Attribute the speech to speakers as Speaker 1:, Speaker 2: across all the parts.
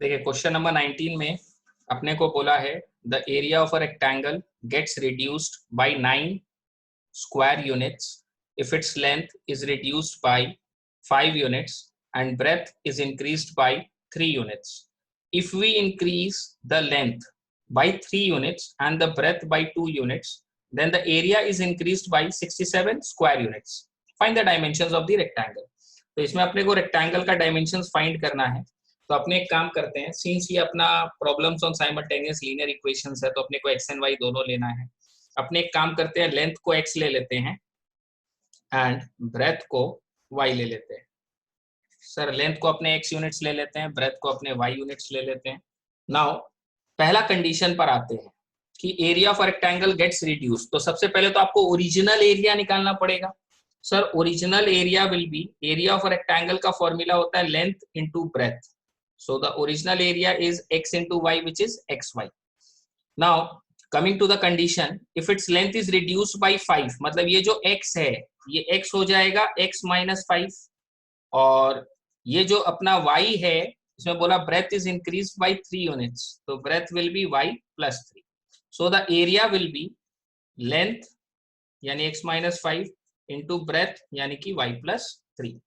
Speaker 1: देखिए question number 19 में अपने को बोला है the area of a rectangle gets reduced by 9 square units if its length is reduced by 5 units and breadth is increased by 3 units. If we increase the length by 3 units and the breadth by 2 units, then the area is increased by 67 square units. Find the dimensions of the rectangle. तो इसमें अपने को rectangle का dimensions find करना है। तो अपने एक काम करते हैं, सिंस ये अपना problems on simultaneous linear equations है तो अपने को एक्स एंड वाई दोनों लेना है। अपने एक काम करते हैं, लेंथ को x ले लेते हैं एंड ब्रेथ को y ले लेते हैं। सर लेंथ को अपने x यूनिट्स ले लेते हैं, ब्रेथ को अपने y यूनिट्स ले लेते हैं। नाउ पहला कंडीशन पर आते हैं कि area of rectangle gets reduce. तो सबसे पहले तो आपको ओरिजिनल एरिया निकालना पड़ेगा। Sir original area will be, area of rectangle का फॉर्मूला होता है length into breadth. So the original area is x into y which is xy। Now coming to the condition, if its length is reduced by 5, मतलब ये जो x है ये x हो जाएगा x माइनस 5, और ये जो अपना y है इसमें बोला breadth is increased by 3 units, तो breadth will be y plus 3। So the area will be length यानी x माइनस 5 इंटू ब्रेथ यानी कि y प्लस 3।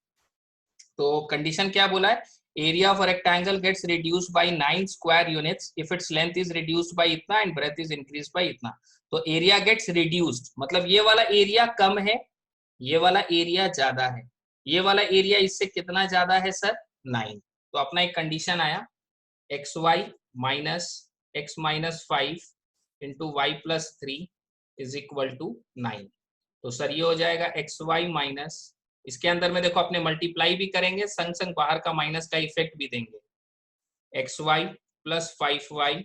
Speaker 1: तो कंडीशन क्या बोला है, area of a rectangle gets reduced by 9 square units if its length is reduced by इतना and breadth is increased by इतना। तो area gets reduced मतलब ये वाला एरिया कम है, ये वाला एरिया ज्यादा है, ये वाला एरिया इससे कितना ज्यादा है सर 9। तो अपना एक कंडीशन आया xy minus x minus 5 into y plus 3 is equal to 9। तो सर ये हो जाएगा xy माइनस, इसके अंदर में देखो अपने मल्टीप्लाई भी करेंगे, संग संग बाहर का माइनस का इफेक्ट भी देंगे। xy plus 5y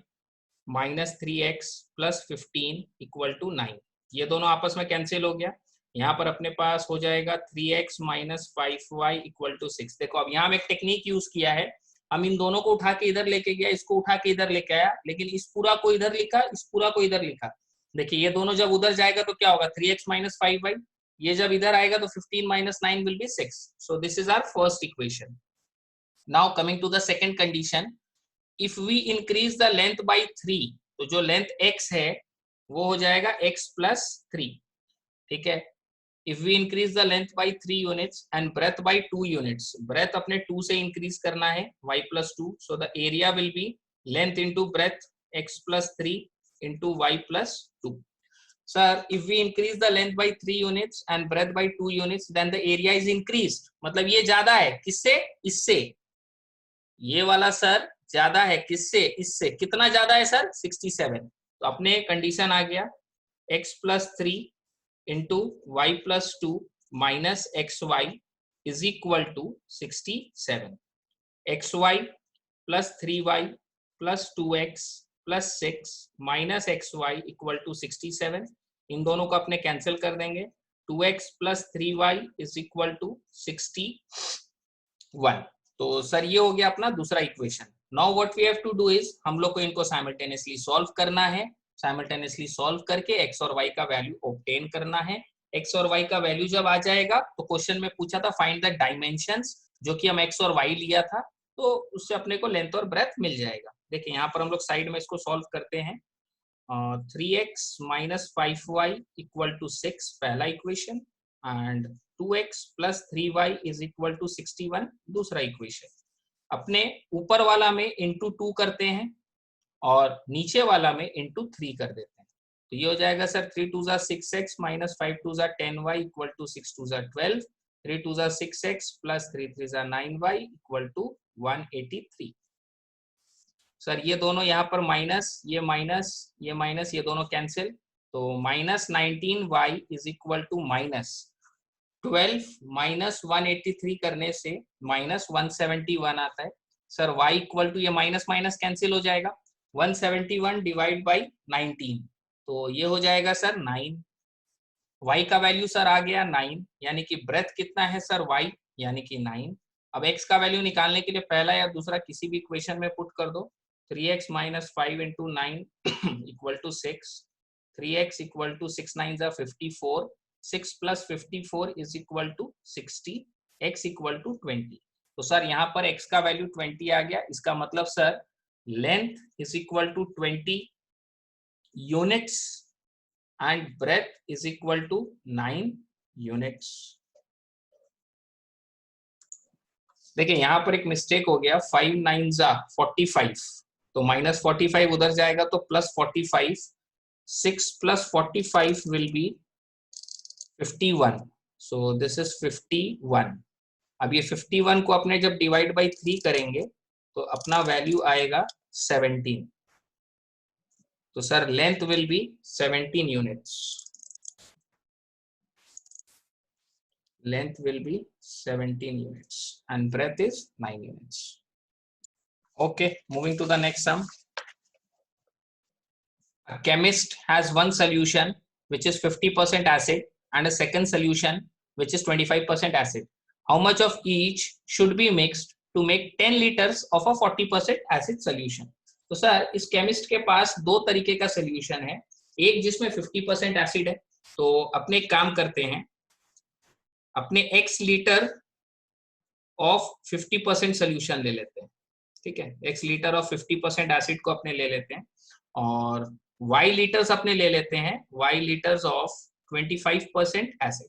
Speaker 1: minus 3x plus 15 equal to 9। ये दोनों आपस में कैंसिल हो गया, यहाँ पर अपने पास हो जाएगा 3x minus 5y equal to 6। देखो अब यहाँ हम एक टेक्निक यूज किया है, हम इन दोनों को उठा के इधर लेके गया, इसको उठा के इधर लेके आया, लेकिन इस पूरा को इधर लिखा, इस पूरा को इधर लिखा। देखिए ये दोनों जब उधर जाएगा तो क्या होगा 3x माइनस 5y, ये जब इधर आएगा तो 15 minus 9 will be 6. So this is our first equation. Now coming to the second condition, if we increase the length by 3, तो जो length x है वो हो जाएगा x plus 3, ठीक है। If we increase the length by 3 units and breadth by 2 units, breadth अपने 2 से increase करना है y plus 2, so the area will be length into breadth x plus 3 into y plus 2. Sir, if we increase the length by 3 units and breadth by 2 units, then the area is increased. मतलब ये ज्यादा है किससे, इससे। ये वाला sir ज्यादा है किससे, इससे। कितना ज्यादा है सर 67। तो अपने कंडीशन आ गया x plus 3 into y plus 2 minus x y is equal to 67। X y plus 3y plus 2x plus 6 minus x y equal to 67। इन दोनों को अपने कैंसिल कर देंगे, 2x plus 3y is equal to 61। तो sir ये हो गया अपना दूसरा equation. Now what we have to do is, हम लोग को इनको साइमल्टेनियसली सॉल्व करना है। साइमल्टेनियसली सॉल्व करके x और y का वैल्यू ऑब्टेन करना है। x और y का वैल्यू जब आ जाएगा तो क्वेश्चन में पूछा था फाइंड द डायमेंशंस, जो कि हम x और y लिया था, तो उससे अपने को लेंथ और ब्रेथ मिल जाएगा। देखिए यहाँ पर हम लोग साइड में इसको सॉल्व करते हैं। 3x minus 5y equal to 6 पहला equation, and 2x plus 3y is equal to 61 दूसरा इक्वेशन। अपने ऊपर वाला में इंटू 2 करते हैं और नीचे वाला में इंटू 3 कर देते हैं। तो ये हो जाएगा sir 3 2 6x minus 5 2 10y equal to 6 2 12, 3 2 6x plus 3 3 9y equal to 183। Sir ये दोनों यहाँ पर माइनस, ये माइनस, ये माइनस, ये दोनों कैंसिल, तो minus 19y is equal to minus 12 minus 183 करने से माइनस 171 आता है। सर y इक्वल टू, ये माइनस माइनस कैंसिल हो जाएगा, 171 डिवाइड बाई 19, तो ये हो जाएगा सर 9। y का वैल्यू सर आ गया 9, यानी कि ब्रेथ कितना है सर y यानी कि 9। अब x का वैल्यू निकालने के लिए पहला या दूसरा किसी भी इक्वेशन में पुट कर दो। 3x minus 5 into 9 equal to 6, 3x equal to 6 9 54, 6 plus 54 is equal to 60, x equal to 20। तो सर यहाँ पर x का वैल्यू 20 आ गया, इसका मतलब sir length is equal to 20 units and breadth is equal to 9 units. देखिए यहाँ पर एक मिस्टेक हो गया, 5 9 जा 45, तो माइनस 45 उधर जाएगा तो plus 45, 6 plus 45 will be 51, so this is 51। अब ये 51 को अपने जब डिवाइड बाई 3 करेंगे तो अपना वैल्यू आएगा 17। तो sir length will be 17 units, length will be 17 units and breadth is 9 units. Okay, moving to the next sum. A chemist has one solution which is 50% acid and a second solution which is 25% acid. How much of each should be mixed to make 10 liters of a 40% acid solution? तो sir इस chemist के पास दो तरीके का solution है, एक जिसमें 50% acid है, तो अपने एक काम करते हैं, अपने x लीटर ऑफ 50% सोल्यूशन ले लेते हैं, ठीक है, x लीटर ऑफ 50% एसिड को अपने ले लेते हैं, और y लीटर्स अपने ले लेते हैं, y लीटर्स ऑफ 25% एसिड,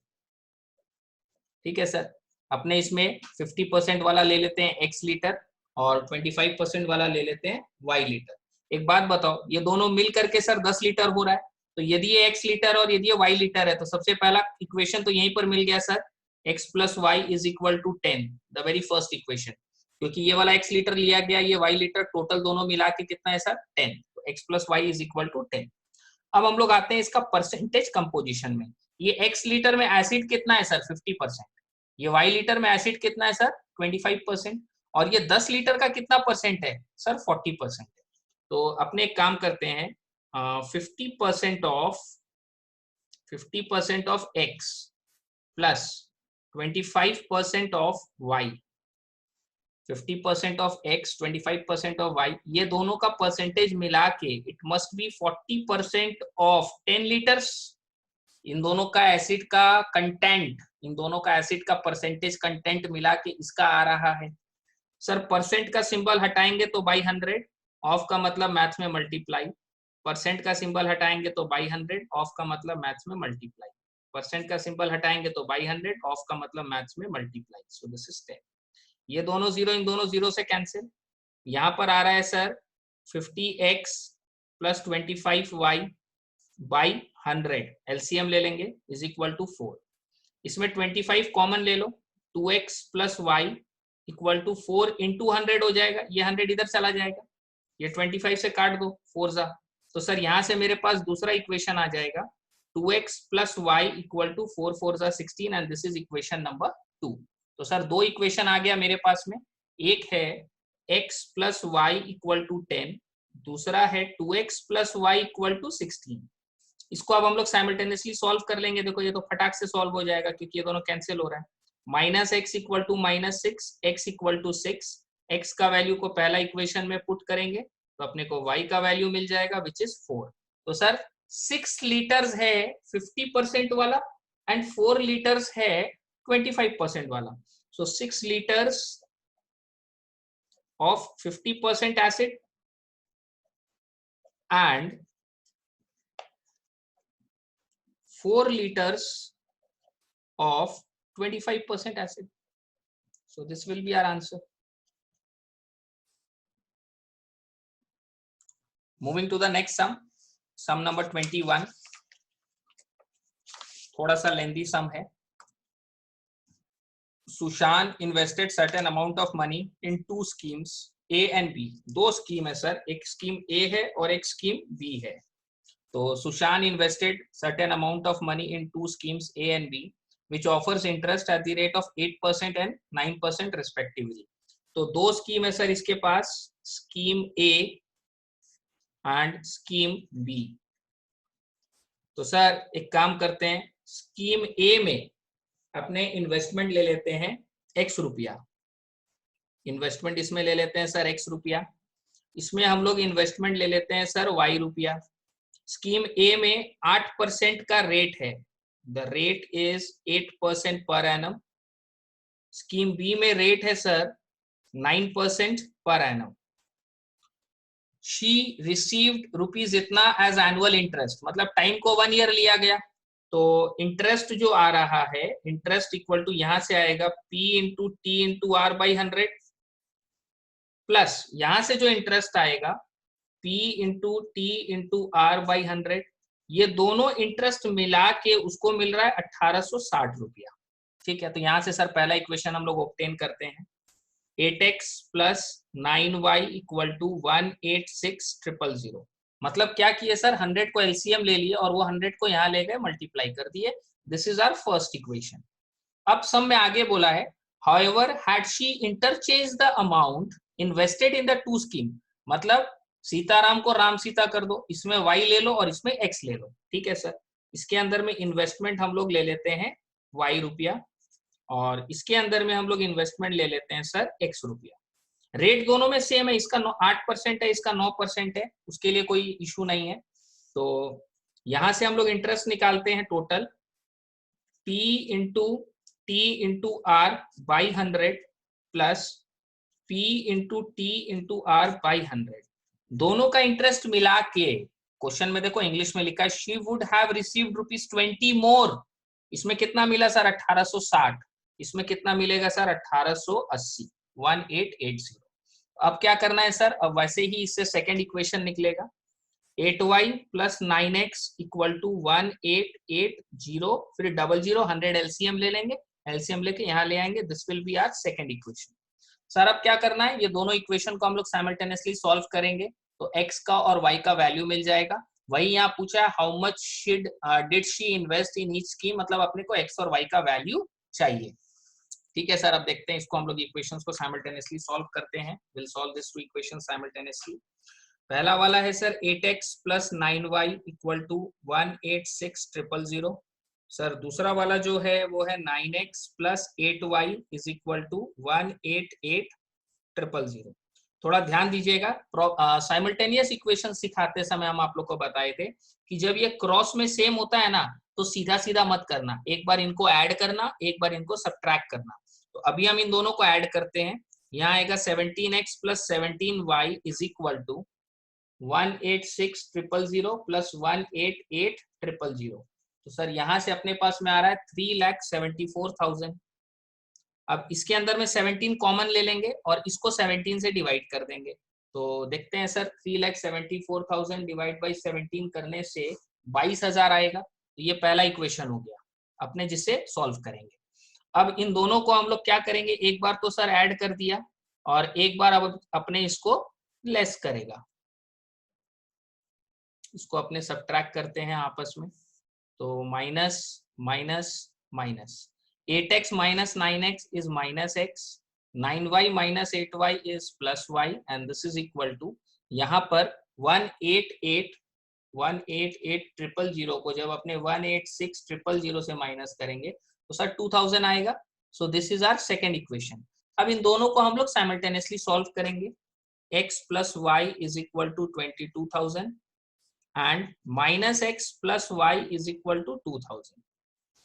Speaker 1: ठीक है सर। अपने इसमें 50% वाला ले लेते हैं x लीटर और 25% वाला ले लेते हैं y लीटर। एक बात बताओ, ये दोनों मिल करके सर 10 लीटर हो रहा है, तो यदि ये x लीटर और यदि ये y लीटर है तो सबसे पहला इक्वेशन तो यहीं पर मिल गया sir, x plus y is equal to 10, the very first equation, क्योंकि ये वाला x लीटर लिया गया, ये y लीटर, टोटल दोनों मिला के कितना है सर 10, तो x plus y is equal to 10। अब हम लोग आते हैं इसका परसेंटेज कंपोजिशन में, ये x लीटर में एसिड कितना है सर 50%, ये y लीटर में एसिड कितना है सर 25%, और ये 10 लीटर का कितना परसेंट है सर 40% है। तो अपने एक काम करते हैं, 50% of x plus 25% of y, 50% of x 25% of y, ये दोनों का परसेंटेज मिला के it must be 40% of 10 litres. इन दोनों का एसिड का कंटेंट, इन दोनों का एसिड का परसेंटेज कंटेंट मिला के इसका आ रहा है सर। परसेंट का सिंबल हटाएंगे तो बाई 100, ऑफ का मतलब मैथ्स में मल्टीप्लाई, परसेंट का सिंबल हटाएंगे तो बाई 100, ऑफ का मतलब मैथ्स में मल्टीप्लाई, परसेंट का सिंबल हटाएंगे तो बाई 100, ऑफ का मतलब मैथ्स में मल्टीप्लाई, सो दिस इज 10। ये दोनों जीरो इन दोनों जीरो से कैंसिल, यहाँ पर आ रहा है sir 50x plus 25y by 100, LCM ले लेंगे इज इक्वल टू 4, इसमें 25 कॉमन ले लो, 2x plus y equal to 4 into 100 हो जाएगा, ये 100 इधर चला जाएगा, ये 25 से काट दो 4 जा, तो सर यहाँ से मेरे पास दूसरा इक्वेशन आ जाएगा 2x plus y equal to 4 4 जा 16 and this is equation number 2। तो सर दो इक्वेशन आ गया मेरे पास में, एक है x plus y equal to 10, दूसरा है 2x plus y equal to 16। इसको अब हम लोग साइमल्टेनियसली सॉल्व कर लेंगे, देखो ये तो फटाक से सॉल्व हो जाएगा क्योंकि ये दोनों कैंसिल हो रहा है, minus x equal to minus 6, x equal to 6, x का वैल्यू को पहला इक्वेशन में पुट करेंगे तो अपने को y का वैल्यू मिल जाएगा विच इज 4। तो सर 6 लीटर्स है 50% वाला एंड 4 लीटर्स है 25% वाला, सो 6 litres of 50% acid and 4 liters of 25% acid. So this will be our answer. Moving to the next sum, sum number 21. थोड़ा सा लेंदी सम है। Sushant invested certain amount of money in two schemes A and B. दो scheme है sir, एक scheme A है और एक scheme B है। तो Sushant invested certain amount of money in two schemes A and B, which offers interest at the rate of 8% and 9% respectively. तो दो स्कीम है सर इसके पास, scheme A and scheme B। तो सर एक काम करते हैं, स्कीम A में अपने इन्वेस्टमेंट ले लेते हैं x रुपया, इन्वेस्टमेंट इसमें ले लेते हैं सर x रुपया, इसमें हम लोग इन्वेस्टमेंट ले लेते हैं सर y रुपया। स्कीम ए में 8% का रेट है, the rate is 8% per annum, scheme B में रेट है sir 9% per annum. She received rupees इतना एज एनुअल इंटरेस्ट, मतलब टाइम को 1 ईयर लिया गया, तो इंटरेस्ट जो आ रहा है, इंटरेस्ट इक्वल टू यहां से आएगा P into T into R by 100 plus यहां से जो इंटरेस्ट आएगा P into T into R by 100, ये दोनों इंटरेस्ट मिला के उसको मिल रहा है 1860 रुपया। ठीक है, तो यहां से सर पहला इक्वेशन हम लोग ऑब्टेन करते हैं, 8x plus 9y equal to 186,000। मतलब क्या किए सर, 100 को एलसीएम ले लिए और वो 100 को यहाँ ले गए मल्टीप्लाई कर दिए। This is our first equation. अब सम में आगे बोला है, however had she interchanged the amount invested in the two scheme, मतलब सीताराम को राम सीता कर दो, इसमें y ले लो और इसमें x ले लो। ठीक है सर, इसके अंदर में इन्वेस्टमेंट हम लोग ले लेते हैं y रुपया और इसके अंदर में हम लोग इन्वेस्टमेंट ले लेते हैं सर x रुपया। रेट दोनों में सेम है, इसका 8% है, इसका 9% है, उसके लिए कोई इशू नहीं है। तो यहां से हम लोग इंटरेस्ट निकालते हैं, total P into T into R by 100 plus P into T into R by 100, दोनों का इंटरेस्ट मिला के क्वेश्चन में देखो इंग्लिश में लिखा है शी वुड हैव रिसीव्ड ₹20 मोर। इसमें कितना मिला सर 1860, इसमें कितना मिलेगा सर 1880, 1880। अब क्या करना है सर, अब वैसे ही इससे सेकंड इक्वेशन निकलेगा, 8y plus 9x equal to 1880, फिर 00 100 एलसीएम ले लेंगे, एलसीएम लेके यहाँ ले आएंगे, this will be our second equation. Sir अब क्या करना है, ये दोनों इक्वेशन को हम लोग साइमल्टेनियसली सॉल्व करेंगे, तो x का और y का वैल्यू मिल जाएगा। वही यहाँ पूछा है how much did she invest in each scheme, मतलब अपने को x और y का वैल्यू चाहिए। ठीक है सर, अब देखते हैं इसको हम लोग इक्वेशंस को साइमल्टेनियसली सॉल्व करते हैं। Will solve this two equations simultaneously. पहला वाला है sir 8x plus 9y equal to 186,000। Sir दूसरा वाला जो है वो है 9x plus 8y is equal to 188,000। थोड़ा ध्यान दीजिएगा, साइमल्टेनियस इक्वेशन सिखाते समय हम आप लोग को बताए थे कि जब ये क्रॉस में सेम होता है ना, तो सीधा सीधा मत करना, एक बार इनको ऐड करना, एक बार इनको सब्ट्रैक्ट करना। तो अभी हम इन दोनों को ऐड करते हैं, यहाँ आएगा 17x plus 17y is equal to 186,000 plus 188,000। तो सर यहाँ से अपने पास में आ रहा है 3,74,000। अब इसके अंदर में 17 कॉमन ले लेंगे और इसको 17 से डिवाइड कर देंगे, तो देखते हैं सर 3,74,000 डिवाइड बाई 17 करने से 22,000 आएगा। तो ये पहला इक्वेशन हो गया अपने, जिसे सॉल्व करेंगे। अब इन दोनों को हम लोग क्या करेंगे, एक बार तो सर ऐड कर दिया और एक बार अब अपने इसको लेस करेगा, इसको अपने सब्ट्रैक्ट करते हैं आपस में, तो minus minus minus, 8x minus 9x is minus x, 9y minus 8y is plus y and this is equal to, यहाँ पर 188,000 को जब अपने 186,000 से माइनस करेंगे तो सर 2000 आएगा। So this is our second equation. अब इन दोनों को हम लोग साइमल्टेनियसली सॉल्व करेंगे, x plus y is equal to 22,000 and minus x plus y is equal to 2000।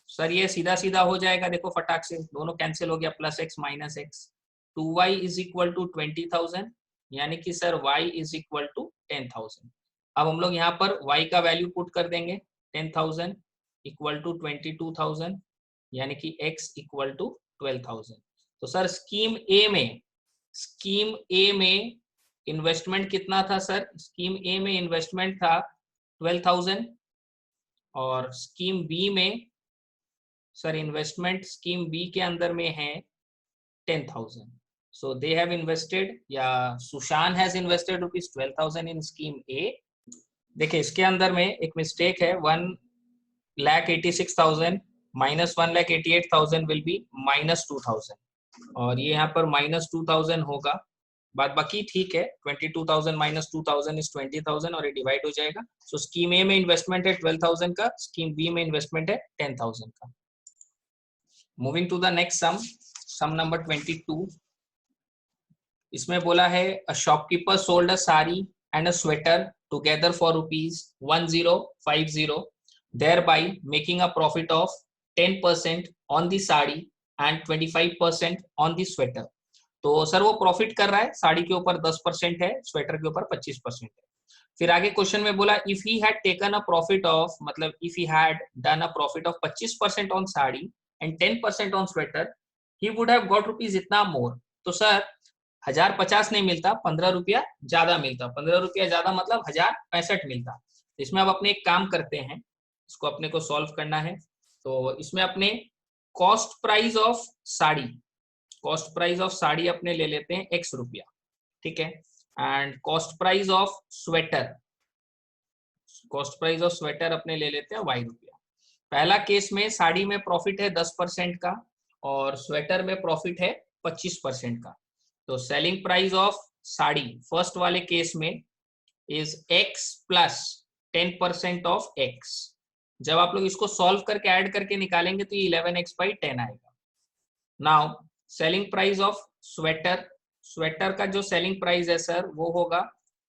Speaker 1: Sir ये सीधा सीधा हो जाएगा, देखो फटाक से दोनों कैंसिल हो गया, plus x minus x, 2y is equal to 20,000 यानी कि sir y is equal to 10,000। अब हम लोग यहाँ पर y का वैल्यू पुट कर देंगे, 10,000 इक्वल टू 22,000 यानी कि x इक्वल टू 12,000। तो सर स्कीम ए में इन्वेस्टमेंट कितना था सर, स्कीम ए में इन्वेस्टमेंट था 12,000 और स्कीम बी में सर इन्वेस्टमेंट स्कीम बी के अंदर में है 10,000। सो दे हैव इन्वेस्टेड, या Sushan has invested ₹12,000 in scheme ए। देखिए इसके अंदर में एक मिस्टेक है, 1,86,000 माइनस 1,88,000 विल बी माइनस 2,000 और ये यहाँ पर माइनस 2,000 होगा, बाद बाकी ठीक है, 22,000 माइनस 2,000 इज 20,000 और ये डिवाइड हो जाएगा। सो स्कीम ए में इन्वेस्टमेंट है 12,000 का, स्कीम बी में इन्वेस्टमेंट है 10,000 का। Moving to the next sum, sum number 22। इसमें बोला है a shopkeeper sold a sari and a sweater together for ₹1050, thereby making a profit of 10% on the sari and 25% on the sweater. तो sir वो profit कर रहा है, साड़ी के ऊपर 10% है, स्वेटर के ऊपर 25% है। फिर आगे क्वेश्चन में बोला if he had taken a profit of, मतलब if he had done a profit of 25% on sari and 10% on sweater, he would have got rupees इतना मोर। तो सर 1050 नहीं मिलता, 15 रुपया ज्यादा मिलता। 15 रुपया ज्यादा मतलब 1065 मिलता। इसमें अब अपने एक काम करते हैं, इसको अपने को सॉल्व करना है। तो इसमें अपने cost price of sari, cost price of sari अपने ले लेते हैं x रुपया, ठीक है। And cost price of sweater, cost price of sweater अपने ले लेते हैं y रुपया। पहला केस में साड़ी में प्रॉफिट है 10% का और स्वेटर में प्रॉफिट है 25% का। तो selling price of sari first वाले केस में is x plus 10% of x। जब आप लोग इसको सॉल्व करके ऐड करके निकालेंगे तो ये 11x/10 आएगा। Now selling price of sweater, sweater का जो सेलिंग प्राइस है सर वो होगा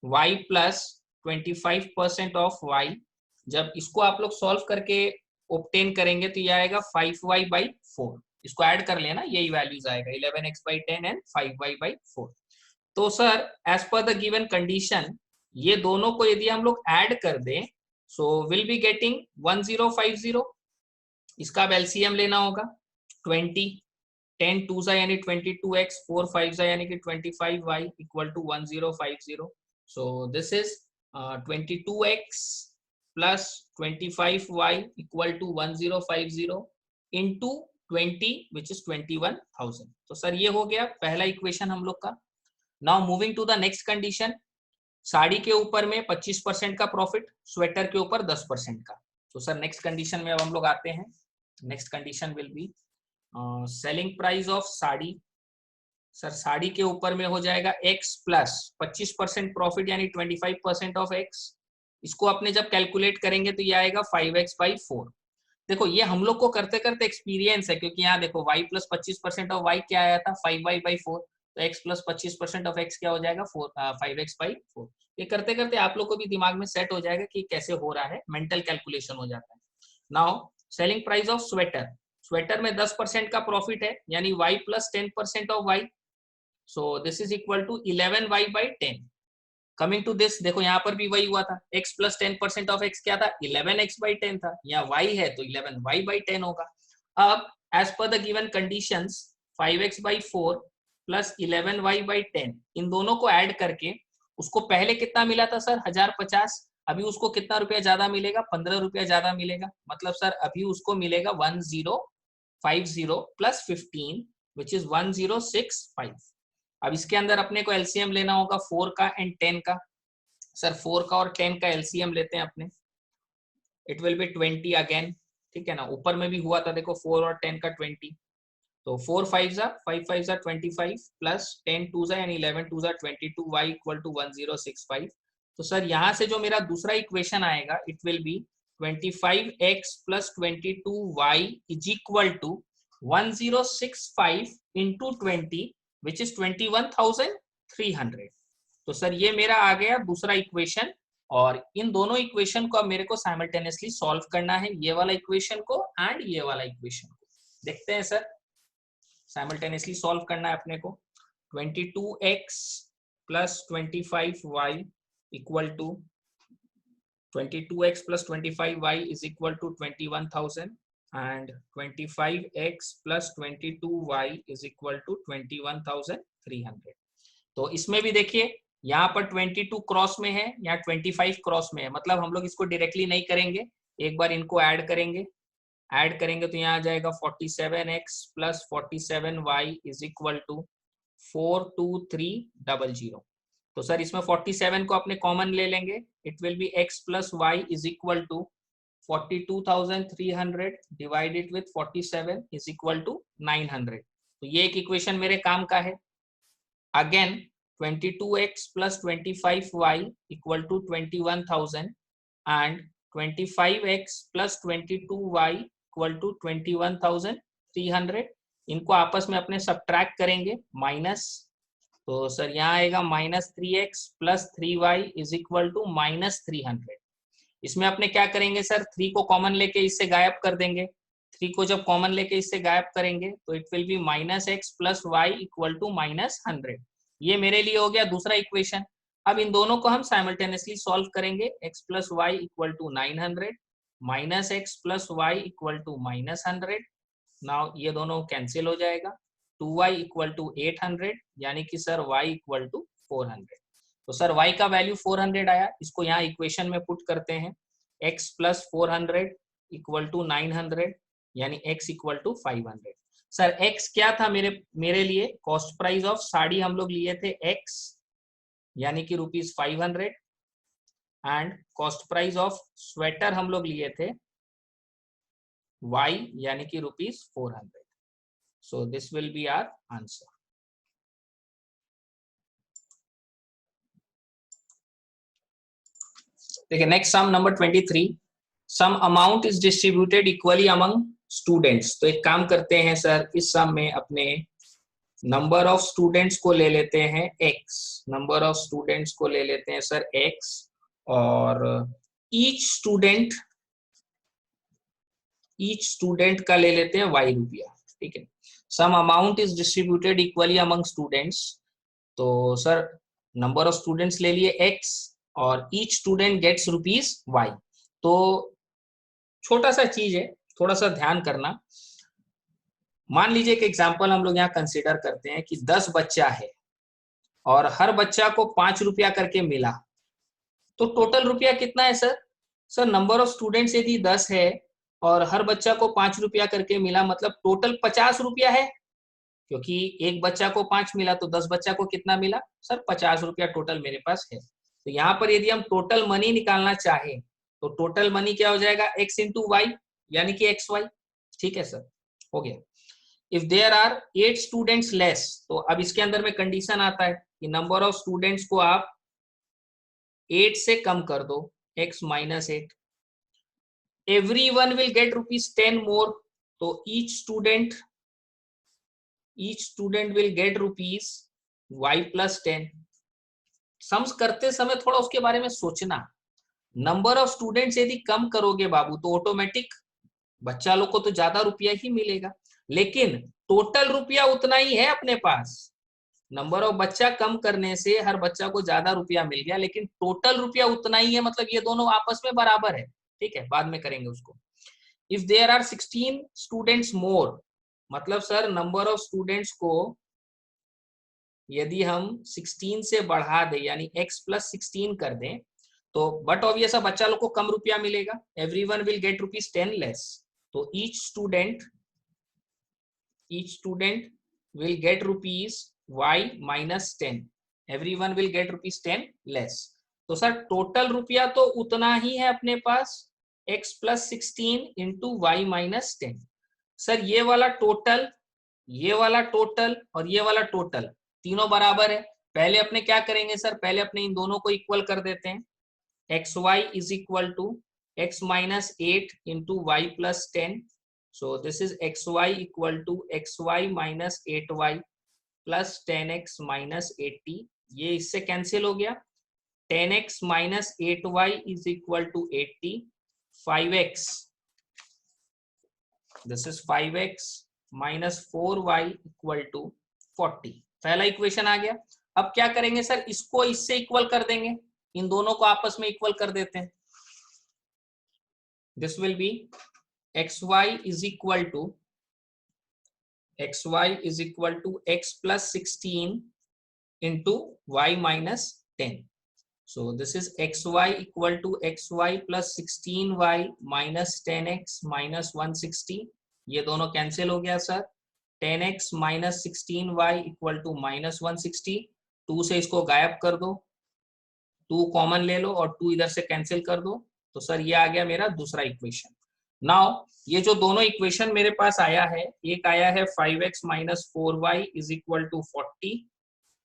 Speaker 1: y प्लस 25% ऑफ y। जब इसको आप लोग सॉल्व करके ऑब्टेन करेंगे तो ये आएगा 5y/4। इसको ऐड कर लेना, यही वैल्यूज आएगा 11x/10 एंड 5y/4। तो sir as per the given condition ये दोनों को यदि हम लोग ऐड कर दें सो विल बी गेटिंग 1050। इसका अब एलसीएम लेना होगा 20, 10 2 यानी 22x, 4 5 यानी कि 25y equal to 1050। So this is 22x plus 25y equal to 1050 into 20 which is 21,000। तो सर ये हो गया पहला इक्वेशन हम लोग का। Now moving to the next condition, sari के ऊपर में 25% का प्रॉफिट, स्वेटर के ऊपर 10% का। तो सर नेक्स्ट कंडीशन में अब हम लोग आते हैं। Next condition will be selling price of sari. Sir sari के ऊपर में हो जाएगा x प्लस 25% प्रॉफिट यानी 25% ऑफ x। इसको अपने जब कैलकुलेट करेंगे तो ये आएगा 5x/4। देखो ये हम लोग को करते करते एक्सपीरियंस है, क्योंकि यहाँ देखो y प्लस 25% ऑफ y क्या आया था 5y/4, तो x प्लस 25% ऑफ x क्या हो जाएगा 5x/4। ये करते करते आप लोग को भी दिमाग में सेट हो जाएगा कि कैसे हो रहा है, मेंटल कैलकुलेशन हो जाता है। Now selling price of sweater, sweater में 10% का प्रॉफिट है यानी y plus 10% of y, so this is equal to 11y/10। Coming to this, देखो यहाँ पर भी वही हुआ था, x प्लस 10% ऑफ x क्या था 11x/10 था, यहाँ y है तो 11y/10 होगा। अब as per the given conditions 5x/4 plus 11y/10 इन दोनों को ऐड करके उसको पहले कितना मिला था सर 1050, अभी उसको कितना रुपया ज्यादा मिलेगा 15 रुपया ज्यादा मिलेगा। मतलब सर अभी उसको मिलेगा 1050 प्लस 15 विच इज 1065। अब इसके अंदर अपने को एलसीएम लेना होगा 4 का एंड 10 का। सर 4 का और 10 का एलसीएम लेते हैं अपने, इट विल बी 20 अगेन, ठीक है ना। ऊपर में भी हुआ था देखो 4 और 10 का 20, तो 4 5 5 5 25 प्लस 10 2 यानी 11 2 22 y इक्वल टू 1065। तो सर यहाँ से जो मेरा दूसरा इक्वेशन आएगा it will be 25x plus 22y is equal to 1065 into 20 which is 21,300। तो सर ये मेरा आ गया दूसरा इक्वेशन, और इन दोनों इक्वेशन को अब मेरे को साइमल्टेनियसली सॉल्व करना है, ये वाला इक्वेशन को एंड ये वाला इक्वेशन को। देखते हैं सर, साइमल्टेनियसली सॉल्व करना है अपने को। 22x plus 25y equal to 22x plus 25y is equal to 21,000 and 25x plus 22y is equal to 21,300। तो इसमें भी देखिए यहाँ पर 22 क्रॉस में है, यहाँ 25 क्रॉस में है, मतलब हम लोग इसको डायरेक्टली नहीं करेंगे, एक बार इनको ऐड करेंगे। ऐड करेंगे तो यहाँ आ जाएगा 47x plus 47y is equal to 42300। तो सर इसमें 47 को अपने कॉमन ले लेंगे, it will be x plus y is equal to 42,300 divided with 47 is equal to 900। तो ये एक इक्वेशन मेरे काम का है। Again 22x plus 25y equal to 21,000 and 25x plus 22y equal to 21,300। इनको आपस में अपने सब्ट्रैक्ट करेंगे माइनस, तो सर यहाँ आएगा -3x plus 3y is equal to -300। इसमें अपने क्या करेंगे सर 3 को कॉमन लेके इससे गायब कर देंगे, 3 को जब कॉमन लेके इससे गायब करेंगे तो it will be -x plus y equal to -100। ये मेरे लिए हो गया दूसरा इक्वेशन। अब इन दोनों को हम साइमल्टेनियसली सॉल्व करेंगे। x plus y equal to 900 minus x plus y equal to -100। Now ये दोनों कैंसिल हो जाएगा। 2y इक्वल टू 800 यानी कि सर y इक्वल टू 400। तो सर y का वैल्यू 400 आया। इसको यहाँ इक्वेशन में पुट करते हैं। x प्लस 400 इक्वल टू 900 यानी x equal to 500। Sir x क्या था मेरे लिए? कॉस्ट प्राइस ऑफ साड़ी हम लोग लिए थे x यानी कि ₹500 and cost price of sweater हम लोग लिए थे y यानी कि ₹400। So this will be our answer. देखिए next sum number 23। Sum amount is distributed equally among students. तो एक काम करते हैं सर, इस सम में अपने नंबर ऑफ स्टूडेंट्स को ले लेते हैं x, नंबर ऑफ स्टूडेंट्स को ले लेते हैं सर x, और ईच स्टूडेंट का ले लेते हैं y रुपया। ठीक है, sum amount is distributed equally among students. तो सर नंबर ऑफ स्टूडेंट्स ले लिए x और ईच स्टूडेंट गेट्स ₹y। तो छोटा सा चीज है, थोड़ा सा ध्यान करना। मान लीजिए कि एग्जाम्पल हम लोग यहाँ कंसिडर करते हैं कि 10 बच्चा है और हर बच्चा को 5 रुपया करके मिला। तो टोटल रुपया कितना है sir? Sir number of students यदि 10 है और हर बच्चा को 5 रुपया करके मिला, मतलब टोटल 50 रुपया है, क्योंकि एक बच्चा को 5 मिला तो 10 बच्चा को कितना मिला? सर 50 रुपया टोटल मेरे पास है। तो यहाँ पर यदि हम टोटल मनी निकालना चाहें तो टोटल मनी क्या हो जाएगा? x इंटू वाई यानी कि xy। ठीक है सर, हो गया। If there are 8 students less, तो अब इसके अंदर में कंडीशन आता है कि नंबर ऑफ स्टूडेंट्स को आप 8 से कम कर दो, x minus 8। Everyone will get ₹10 मोर, तो each student will get y plus 10। Sums करते समय थोड़ा उसके बारे में सोचना। नंबर ऑफ स्टूडेंट्स यदि कम करोगे बाबू तो ऑटोमेटिक बच्चा लोग को तो ज्यादा रुपया ही मिलेगा, लेकिन टोटल रुपया उतना ही है अपने पास। नंबर ऑफ बच्चा कम करने से हर बच्चा को ज्यादा रुपया मिल गया, लेकिन टोटल रुपया उतना ही है, मतलब ये दोनों आपस में बराबर है। ठीक है, बाद में करेंगे उसको। इफ देयर आर 16 स्टूडेंट्स मोर, मतलब सर नंबर ऑफ स्टूडेंट्स को यदि हम 16 से बढ़ा दें यानी x प्लस 16 कर दें, तो बट ऑब्वियस बच्चा लोग को कम रुपया मिलेगा। एवरीवन विल गेट ₹10 लेस, तो each student will get y minus 10, everyone will get ₹10 less। तो सर टोटल रुपया तो उतना ही है अपने पास, x plus 16 into y minus 10। Sir ये वाला टोटल और ये वाला टोटल तीनों बराबर है। पहले अपने क्या करेंगे सर? पहले अपने इन दोनों को इक्वल कर देते हैं। xy is equal to x minus 8 into y plus 10। So this is xy equal to xy minus 8y plus 10x minus 80। ये इससे कैंसिल हो गया। 10x minus 8y is equal to 80। 5x, this is 5x minus 4y equal to 40। पहला equation आ गया। अब क्या करेंगे sir? इसको इससे इक्वल कर देंगे, इन दोनों को आपस में इक्वल कर देते हैं। This will B xy is equal to x plus 16 into y minus 10। So this is xy equal to xy plus 16y minus 10x minus 160। ये दोनों कैंसिल हो गया sir. 10x minus 16y equal to minus 160। 2 से इसको गायब कर दो, 2 common ले लो और 2 इधर से कैंसिल कर दो। तो सर ये आ गया मेरा दूसरा इक्वेशन। नाउ ये जो दोनों इक्वेशन मेरे पास आया है, एक आया है 5x minus 4y is equal to 40,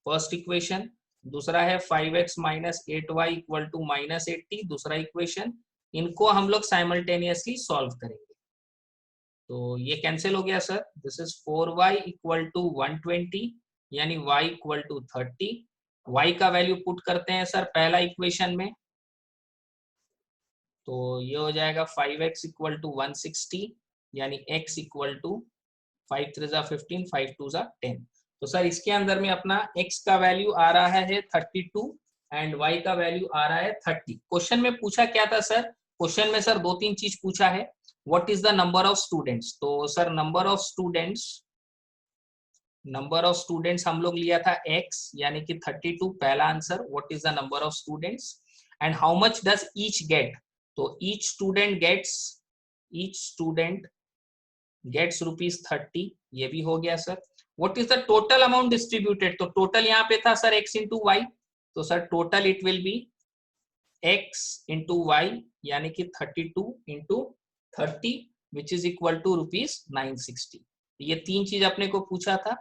Speaker 1: first equation. दूसरा है 5x minus 8y equal to minus 80, दूसरा इक्वेशन। इनको हम लोग साइमल्टेनियसली सॉल्व करेंगे। तो ये कैंसिल हो गया sir. This is 4y equal to 120 यानी y equal to 30। y का वैल्यू पुट करते हैं सर पहला इक्वेशन में, तो ये हो जाएगा 5x equal to 160 यानी x इक्वल टू 5 3 जा 15, 5 2 जा 10। तो सर इसके अंदर में अपना x का वैल्यू आ रहा है 32 एंड y का वैल्यू आ रहा है 30। क्वेश्चन में पूछा क्या था सर? क्वेश्चन में सर दो तीन चीज पूछा है। What is the number of students? तो सर नंबर ऑफ स्टूडेंट्स हम लोग लिया था x, यानी कि 32 पहला answer. What is the number of students and how much does each get? तो ईच स्टूडेंट गेट्स ₹30, ये भी हो गया sir. What is the total amount distributed? तो टोटल यहाँ पे था सर x इंटू वाई, तो sir total it will be x into Y, यानी कि 32 into 30 which is equal to ₹960। ये तीन चीज अपने को पूछा था।